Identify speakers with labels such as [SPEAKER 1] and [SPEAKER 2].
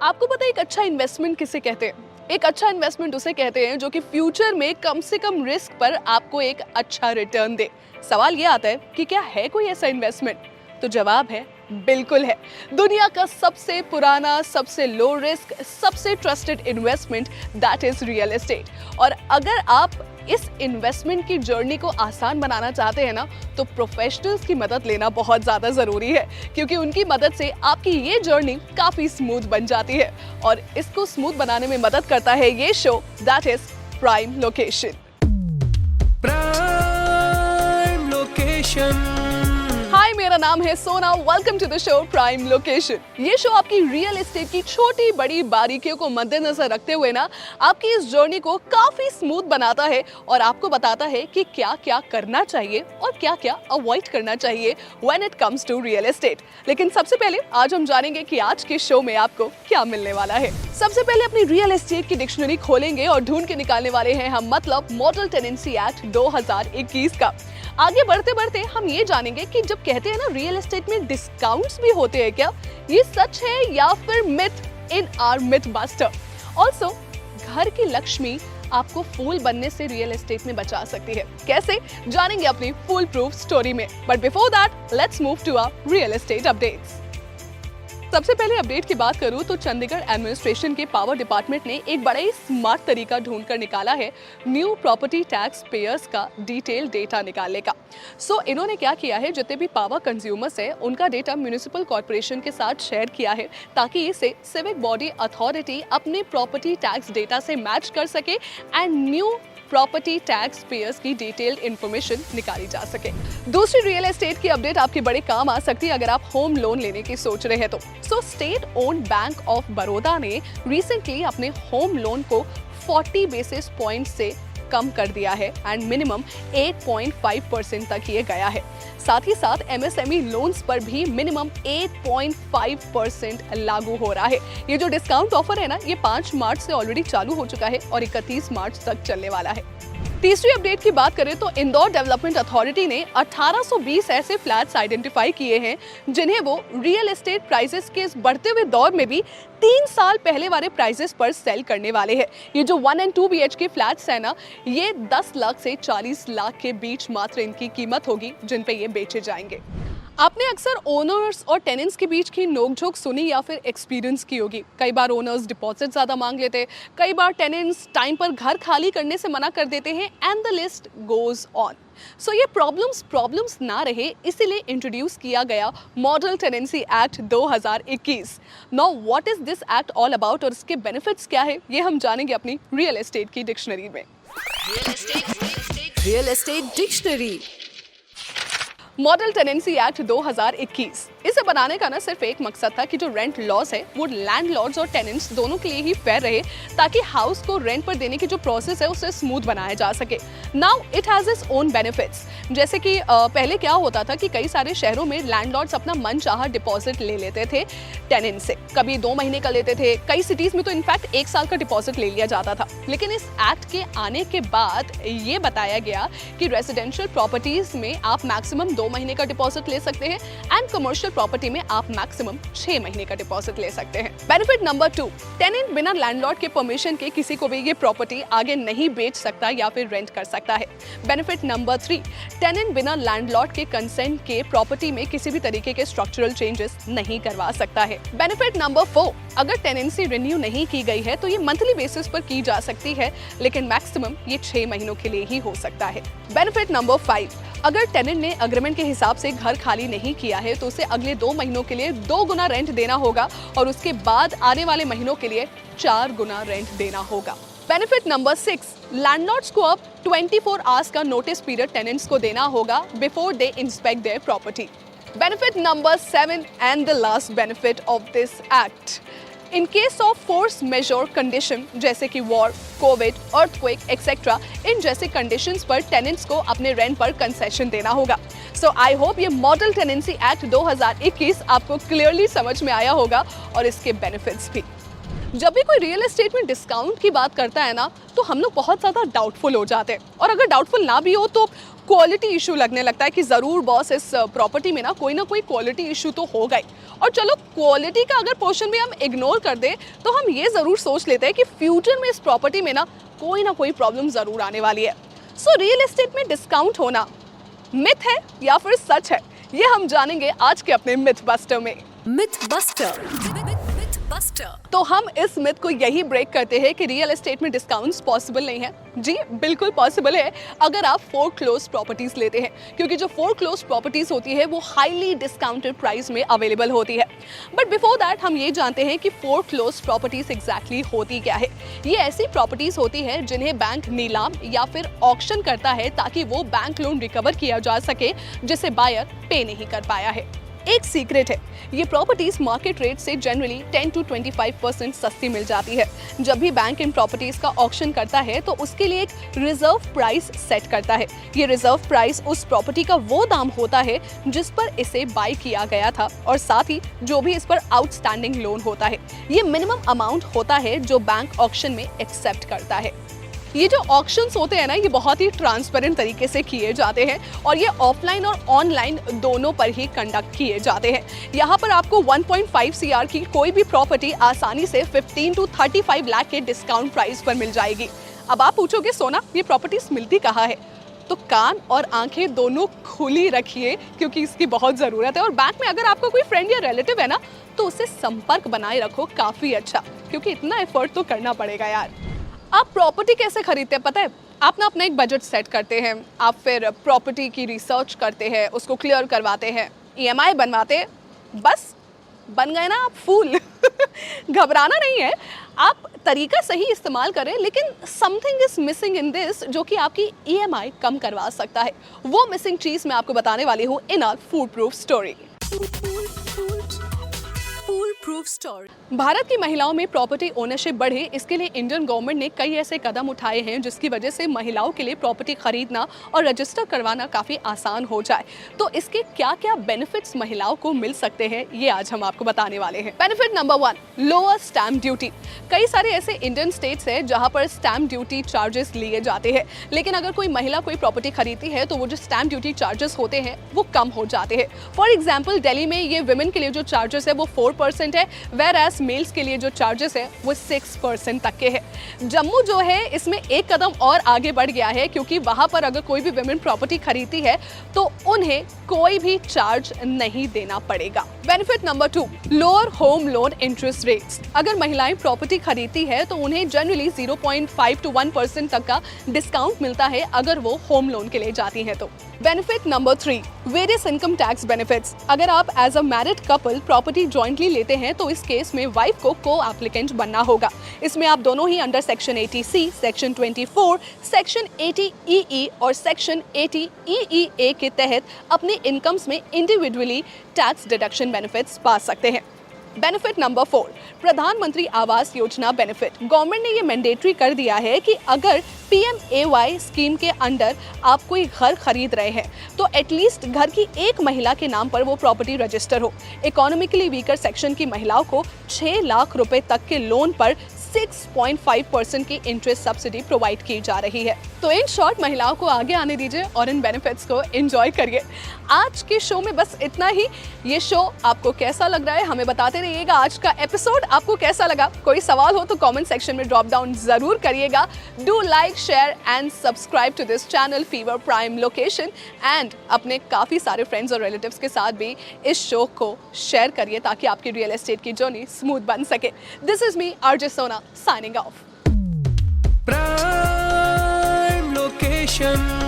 [SPEAKER 1] आपको पता है एक अच्छा इन्वेस्टमेंट किसे कहते हैं? एक अच्छा इन्वेस्टमेंट उसे कहते हैं जो कि फ्यूचर में कम से कम रिस्क पर आपको एक अच्छा रिटर्न दे। सवाल ये आता है कि क्या है कोई ऐसा इन्वेस्टमेंट? तो जवाब है बिल्कुल है। दुनिया का सबसे पुराना, सबसे लो रिस्क, सबसे trusted investment that is real estate. और अगर आप इस इन्वेस्टमेंट की जर्नी को आसान बनाना चाहते हैं ना, तो प्रोफेशनल्स की मदद लेना बहुत ज़्यादा ज़रूरी है, क्योंकि उनकी मदद से आपकी ये जर्नी काफ़ी स्मूथ बन जाती है। और इसको स्मूथ बनाने में मदद करता है ये show that is prime location.
[SPEAKER 2] Prime location.
[SPEAKER 1] Hi, मेरा नाम है Sona. Welcome to the show prime location. ये शो आपकी रियल एस्टेट की छोटी बड़ी बारीकियों को मद्देनजर रखते हुए ना आपकी इस जर्नी को काफी स्मूथ बनाता है और आपको बताता है कि क्या क्या करना चाहिए और क्या क्या अवॉइड करना चाहिए when it comes to real estate. लेकिन सबसे पहले आज हम जानेंगे कि आज के शो में आपको क्या मिलने वाला है। सबसे पहले अपनी रियल एस्टेट की डिक्शनरी खोलेंगे और ढूंढ के निकालने वाले हैं हम मतलब मॉडल टेनेंसी एक्ट 2021 का। आगे बढ़ते बढ़ते हम ये जानेंगे कि जब कहते हैं ना रियल एस्टेट में डिस्काउंट्स भी होते हैं, क्या ये सच है या फिर myth in our myth buster. Also घर की लक्ष्मी आपको फूल बनने से रियल एस्टेट में बचा सकती है, कैसे जानेंगे अपनी फुल प्रूफ स्टोरी में। But before that let's move to our real estate updates. सबसे पहले अपडेट की बात करूं तो चंडीगढ़ एडमिनिस्ट्रेशन के पावर डिपार्टमेंट ने एक बड़ा ही स्मार्ट तरीका ढूंढकर निकाला है न्यू प्रॉपर्टी टैक्स पेयर्स का डिटेल डेटा निकालने का। सो इन्होंने क्या किया है, जितने भी पावर कंज्यूमर्स है उनका डेटा म्यूनिसिपल कॉर्पोरेशन के साथ शेयर किया है ताकि इसे सिविक बॉडी अथॉरिटी अपने प्रॉपर्टी टैक्स डेटा से मैच कर सके and new property tax pairs की डिटेल्ड इंफॉर्मेशन निकाली जा सके। दूसरी रियल एस्टेट की अपडेट आपके बड़े काम आ सकती है अगर आप होम लोन लेने की सोच रहे हैं तो। State owned bank of Baroda ने रिसेंटली अपने होम लोन को 40 बेसिस पॉइंट से कम कर दिया है एंड मिनिमम 8.5% तक ये गया है। साथ ही साथ एमएसएमई लोन्स पर भी मिनिमम 8.5% लागू हो रहा है। ये जो डिस्काउंट ऑफर है ना, ये 5 मार्च से ऑलरेडी चालू हो चुका है और 31 मार्च तक चलने वाला है। तीसरी अपडेट की बात करें तो इंदौर डेवलपमेंट अथॉरिटी ने 1820 ऐसे फ्लैट्स आइडेंटिफाई किए हैं जिन्हें वो रियल एस्टेट प्राइसेस के इस बढ़ते हुए दौर में भी 3 साल पहले वाले प्राइसेस पर सेल करने वाले हैं। ये जो 1 and 2 BHK फ्लैट्स है ना, ये 10 लाख से 40 लाख के बीच मात्र इनकी कीमत होगी जिन पे ये बेचे जाएंगे। आपने अक्सर ओनर्स और टेनेंट्स के बीच की नोकझोंक सुनी या फिर एक्सपीरियंस की होगी। कई बार ओनर्स डिपॉजिट ज़्यादा मांग लेते हैं, कई बार टेनेंट्स टाइम पर घर खाली करने से मना कर देते हैं and the list goes on. So ये प्रॉब्लम्स ना रहे इसीलिए इंट्रोड्यूस किया गया model tenancy act 2021। Now what is this act all about और इसके बेनिफिट्स क्या है, ये हम जानेंगे अपनी रियल एस्टेट की डिक्शनरी में।
[SPEAKER 3] Real estate dictionary.
[SPEAKER 1] Model tenancy act 2021, इसे बनाने का ना सिर्फ एक मकसद था कि जो रेंट लॉस है वो लैंडलॉर्ड्स और टेनेंट्स दोनों के लिए ही फेयर रहे ताकि हाउस को रेंट पर देने की जो प्रोसेस है उसे स्मूथ बनाया जा सके। Now it has its own benefits. जैसे कि पहले क्या होता था कि कई सारे शहरों में लैंडलॉर्ड्स अपना मनचाहा डिपॉजिट ले लेते थे टेनेंट से, कभी 2 महीने का लेते थे, कई सिटीज में तो इनफैक्ट 1 साल का डिपॉजिट ले लिया जाता था। लेकिन इस एक्ट के आने के बाद ये बताया गया कि रेजिडेंशियल प्रॉपर्टीज में आप मैक्सिमम 2 महीने का डिपॉजिट ले सकते हैं एंड कमर्शियल प्रॉपर्टी में आप मैक्सिमम 6 महीने का डिपॉजिट ले सकते हैं। बेनिफिट नंबर 2, टेनेंट बिना लैंडलॉर्ड के परमिशन के किसी को भी ये प्रॉपर्टी आगे नहीं बेच सकता या फिर रेंट कर सकता है। बेनिफिट नंबर 3, टेनेंट बिना लैंडलॉर्ड के कंसेंट के प्रॉपर्टी में किसी भी तरीके के स्ट्रक्चरल चेंजेस नहीं करवा सकता है। बेनिफिट नंबर 4, अगर टेनेंसी रिन्यू नहीं की गई है तो ये मंथली बेसिस पर की जा सकती है, लेकिन मैक्सिमम ये 6 महीनों के लिए ही हो सकता है। बेनिफिट नंबर 5, अगर टेनेंट ने एग्रीमेंट के हिसाब से घर खाली नहीं किया है तो उसे अगले 2 महीनों के लिए 2 गुना रेंट देना होगा और उसके बाद आने वाले महीनों के लिए 4 गुना रेंट देना होगा। बेनिफिट नंबर 6, लैंडलॉर्ड्स को अब 24 आवर्स का नोटिस पीरियड टेनेंट्स को देना होगा before they inspect their property. Benefit number 7 and the last benefit of this act, in case of force majeure condition जैसे कि वॉर, कोविड, अर्थक्वेक एक्सेट्रा, इन जैसे कंडीशंस पर टेनेंट्स को अपने रेंट पर कंसेशन देना होगा। सो आई होप ये मॉडल टेनेंसी एक्ट 2021 आपको क्लियरली समझ में आया होगा और इसके बेनिफिट्स भी। जब भी कोई रियल एस्टेट में डिस्काउंट की बात करता है ना, तो हम लोग बहुत ज़्यादा डाउटफुल हो जाते हैं। और अगर डाउटफुल ना भी हो तो क्वालिटी इशू लगने लगता है कि ज़रूर बॉस इस प्रॉपर्टी में ना कोई क्वालिटी इशू तो होगा ही। और चलो क्वालिटी का अगर पोर्शन भी हम इग्नोर कर दें तो हम ये ज़रूर सोच लेते हैं कि फ्यूचर में इस प्रॉपर्टी में ना कोई प्रॉब्लम ज़रूर आने वाली है। सो रियल एस्टेट में डिस्काउंट होना मिथ है या फिर सच है, ये हम जानेंगे आज के अपने मिथ बस्टर में।
[SPEAKER 3] Myth buster.
[SPEAKER 1] तो हम इस मिथ को यही ब्रेक करते हैं कि रियल एस्टेट में डिस्काउंट्स पॉसिबल नहीं है। जी बिल्कुल पॉसिबल है अगर आप फोरक्लोज प्रॉपर्टीज लेते हैं, क्योंकि जो फोरक्लोज प्रॉपर्टीज होती है वो हाईली डिस्काउंटेड प्राइस में अवेलेबल होती है। बट बिफोर दैट हम ये जानते हैं कि फोरक्लोज प्रॉपर्टीज एग्जैक्टली होती क्या है। ये ऐसी प्रॉपर्टीज होती है जिन्हें बैंक नीलाम या फिर ऑक्शन करता है ताकि वो बैंक लोन रिकवर किया जा सके जिसे बायर पे नहीं कर पाया है। एक सीक्रेट है, ये प्रॉपर्टीज मार्केट रेट से जनरली 10 to 25% सस्ती मिल जाती है। जब भी बैंक इन प्रॉपर्टीज का ऑक्शन करता है तो उसके लिए एक रिजर्व प्राइस सेट करता है। ये रिजर्व प्राइस उस प्रॉपर्टी का वो दाम होता है जिस पर इसे बाय किया गया था और साथ ही जो भी इस पर आउटस्टैंडिंग लोन होता है। ये मिनिमम अमाउंट होता है जो बैंक ऑक्शन में एक्सेप्ट करता है। ये जो ऑक्शंस होते हैं ना, ये बहुत ही ट्रांसपेरेंट तरीके से किए जाते हैं और ये ऑफलाइन और ऑनलाइन दोनों पर ही कंडक्ट किए जाते हैं। यहाँ पर आपको 1.5 CR की कोई भी प्रॉपर्टी आसानी से 15 to 35 लाख के डिस्काउंट प्राइस पर मिल जाएगी। अब आप पूछोगे सोना ये प्रॉपर्टीज मिलती कहाँ है, तो कान और आंखें दोनों खुली रखिए क्योंकि इसकी बहुत ज़रूरत है। और बैंक में अगर आपका कोई फ्रेंड या रिलेटिव है ना, तो उससे संपर्क बनाए रखो काफ़ी अच्छा, क्योंकि इतना एफर्ट तो करना पड़ेगा यार। आप प्रॉपर्टी कैसे खरीदते हैं पता है? आप ना अपना एक बजट सेट करते हैं, आप फिर प्रॉपर्टी की रिसर्च करते हैं, उसको क्लियर करवाते हैं, EMI बनवाते हैं, बस बन गए ना आप फूल। घबराना नहीं है, आप तरीका सही इस्तेमाल करें, लेकिन something is missing in this जो कि आपकी EMI कम करवा सकता है। वो मिसिंग चीज़ मैं आपको बताने वाली हूँ in our fool proof story. Bharat की महिलाओं में प्रॉपर्टी ओनरशिप बढ़े, इसके लिए इंडियन गवर्नमेंट ने कई ऐसे कदम उठाए हैं जिसकी वजह से महिलाओं के लिए प्रॉपर्टी खरीदना और रजिस्टर करवाना काफ़ी आसान हो जाए। तो इसके क्या क्या बेनिफिट्स महिलाओं को मिल सकते हैं, ये आज हम आपको बताने वाले हैं। Benefit number 1, lower stamp duty. कई सारे ऐसे इंडियन स्टेट्स हैं जहाँ पर स्टैम्प ड्यूटी चार्जेस लिए जाते हैं, लेकिन अगर कोई महिला कोई प्रॉपर्टी खरीदती है तो वो जो स्टैम्प ड्यूटी चार्जेस होते हैं वो कम हो जाते हैं। फॉर एग्जाम्पल दिल्ली में ये वुमेन के लिए जो चार्जेस है वो 4% है, वेयरएज मेल्स के लिए जो चार्जेस है वो 6% तक के हैं। जम्मू जो है इसमें एक कदम और आगे बढ़ गया है, क्योंकि वहां पर अगर कोई भी वुमेन प्रॉपर्टी खरीदती है तो उन्हें कोई भी चार्ज नहीं देना पड़ेगा। Benefit number 2, lower home loan interest rates. अगर महिलाएं प्रॉपर्टी खरीदती है तो उन्हें जनरली 0.5 to 1% तक का डिस्काउंट मिलता है अगर वो होम लोन के लिए जाती हैं तो। Benefit number 3, various income tax benefits. अगर आप as a married couple property jointly लेते हैं तो इस केस में वाइफ को को-एप्लीकेंट बनना होगा। इसमें आप दोनों ही under section 80C, section 24, section 80EE और सेक्शन 80EEA के तहत अपने इनकम्स में इंडिविजुअली टैक्स डिडक्शन बेनिफिट्स पा सकते हैं। बेनिफिट नंबर 4, प्रधानमंत्री आवास योजना बेनिफिट। गवर्नमेंट ने ये मैंडेटरी कर दिया है कि अगर PMAY स्कीम के अंडर आप कोई घर खरीद रहे हैं तो एटलीस्ट घर की एक महिला के नाम पर वो प्रॉपर्टी रजिस्टर हो। इकोनॉमिकली वीकर सेक्शन की महिलाओं को 6 लाख रुपए तक के लोन पर 6.5% की इंटरेस्ट सब्सिडी प्रोवाइड की जा रही है। तो इन शॉर्ट महिलाओं को आगे आने दीजिए और इन बेनिफिट्स को एंजॉय करिए। आज के शो में बस इतना ही। ये शो आपको कैसा लग रहा है हमें बताते रहिएगा। आज का एपिसोड आपको कैसा लगा? कोई सवाल हो तो कमेंट सेक्शन में ड्रॉप डाउन जरूर करिएगा। Do like, share and subscribe to this channel fever prime location and अपने काफ़ी सारे फ्रेंड्स और रिलेटिव्स के साथ भी इस शो को शेयर करिए ताकि आपकी रियल एस्टेट की जर्नी स्मूथ बन सके। This is me RJ Sona signing off.
[SPEAKER 2] Prime location.